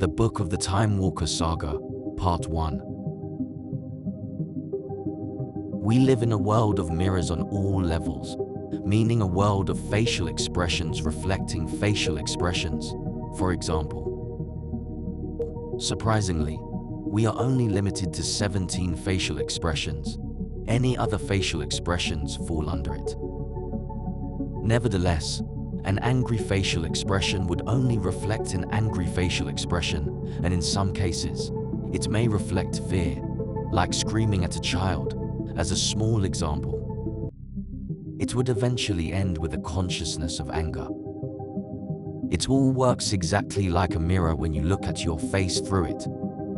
The Book of the Time Walker Saga, Part 1. We live in a world of mirrors on all levels, meaning a world of facial expressions reflecting facial expressions. For example, surprisingly, we are only limited to 17 facial expressions. Any other facial expressions fall under it. Nevertheless, an angry facial expression would only reflect an angry facial expression, and in some cases, it may reflect fear, like screaming at a child, as a small example. It would eventually end with a consciousness of anger. It all works exactly like a mirror when you look at your face through it,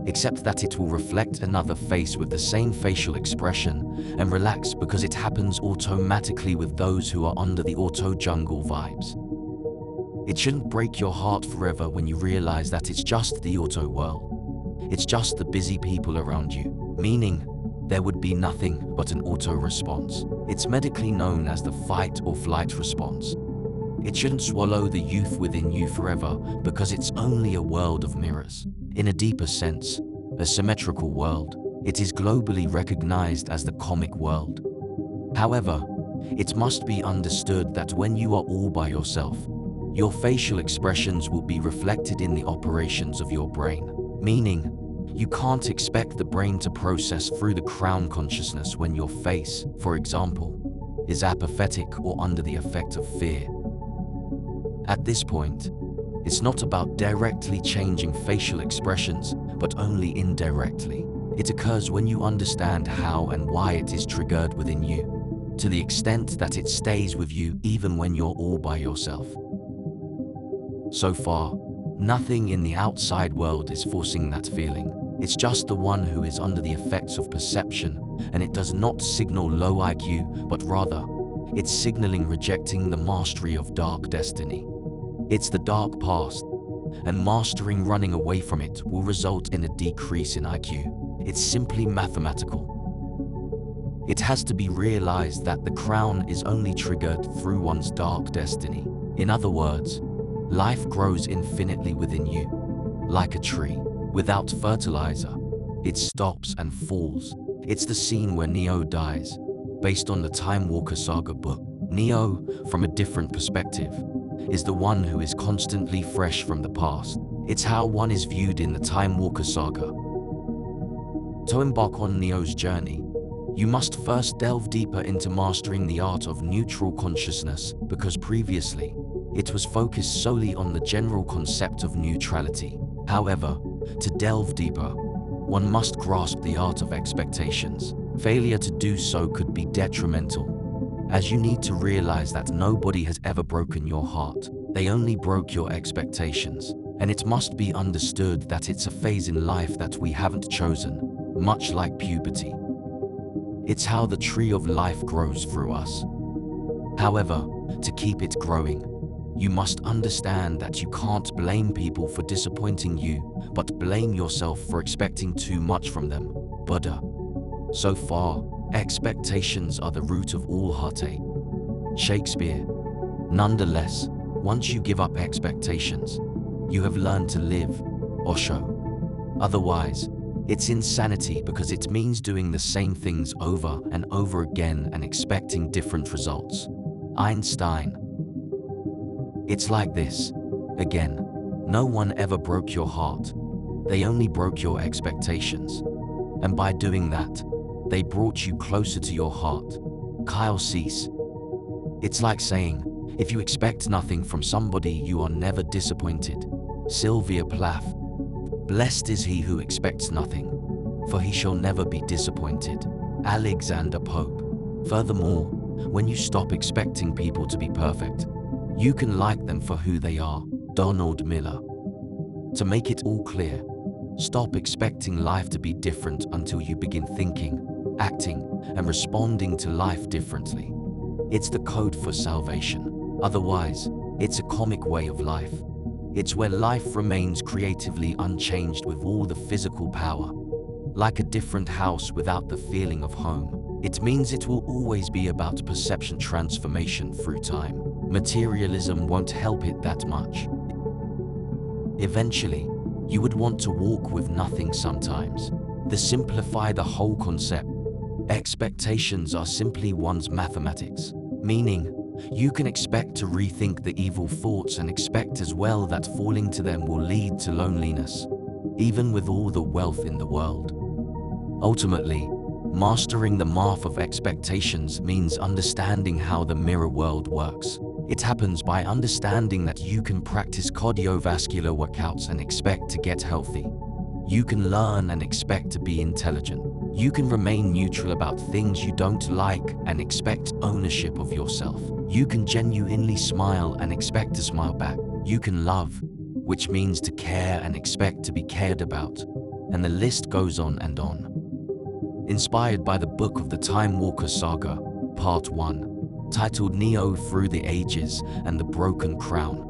except that it will reflect another face with the same facial expression and relax because it happens automatically with those who are under the auto jungle vibes. It shouldn't break your heart forever when you realize that it's just the auto world. It's just the busy people around you, meaning there would be nothing but an auto response. It's medically known as the fight or flight response. It shouldn't swallow the youth within you forever because it's only a world of mirrors. In a deeper sense, a symmetrical world, it is globally recognized as the comic world. However, it must be understood that when you are all by yourself, your facial expressions will be reflected in the operations of your brain, meaning you can't expect the brain to process through the crown consciousness when your face, for example, is apathetic or under the effect of fear. At this point, it's not about directly changing facial expressions, but only indirectly. It occurs when you understand how and why it is triggered within you, to the extent that it stays with you even when you're all by yourself. So far, nothing in the outside world is forcing that feeling. It's just the one who is under the effects of perception, and it does not signal low IQ, but rather, it's signaling rejecting the mastery of dark destiny. It's the dark past, and mastering running away from it will result in a decrease in IQ. It's simply mathematical. It has to be realized that the crown is only triggered through one's dark destiny. In other words, life grows infinitely within you. Like a tree, without fertilizer, it stops and falls. It's the scene where Neo dies, based on the Time Walker Saga book. Neo, from a different perspective, is the one who is constantly fresh from the past. It's how one is viewed in the Time Walker Saga. To embark on Neo's journey, you must first delve deeper into mastering the art of neutral consciousness, because previously, it was focused solely on the general concept of neutrality. However, to delve deeper, one must grasp the art of expectations. Failure to do so could be detrimental, as you need to realize that nobody has ever broken your heart. They only broke your expectations. And it must be understood that it's a phase in life that we haven't chosen, much like puberty. It's how the tree of life grows through us. However, to keep it growing, you must understand that you can't blame people for disappointing you, but blame yourself for expecting too much from them. Buddha. So far, expectations are the root of all heartache. Shakespeare. Nonetheless, once you give up expectations, you have learned to live, Osho. Otherwise, it's insanity because it means doing the same things over and over again and expecting different results. Einstein. It's like this. Again, no one ever broke your heart. They only broke your expectations. And by doing that, they brought you closer to your heart. Kyle Cease. It's like saying, if you expect nothing from somebody, you are never disappointed. Sylvia Plath. Blessed is he who expects nothing, for he shall never be disappointed. Alexander Pope. Furthermore, when you stop expecting people to be perfect, you can like them for who they are. Donald Miller. To make it all clear, stop expecting life to be different until you begin thinking, acting, and responding to life differently. It's the code for salvation. Otherwise, it's a comic way of life. It's where life remains creatively unchanged with all the physical power. Like a different house without the feeling of home. It means it will always be about perception transformation through time. Materialism won't help it that much. Eventually, You would want to walk with nothing sometimes. To simplify the whole concept, expectations are simply one's mathematics, meaning you can expect to rethink the evil thoughts and expect as well that falling to them will lead to loneliness, even with all the wealth in the world. Ultimately, mastering the math of expectations means understanding how the mirror world works. It happens by understanding that you can practice cardiovascular workouts and expect to get healthy. You can learn and expect to be intelligent. You can remain neutral about things you don't like and expect ownership of yourself. You can genuinely smile and expect to smile back. You can love, which means to care and expect to be cared about. And the list goes on and on. Inspired by the book of the Time Walker Saga, Part 1, titled Neo Through the Ages and the Broken Crown,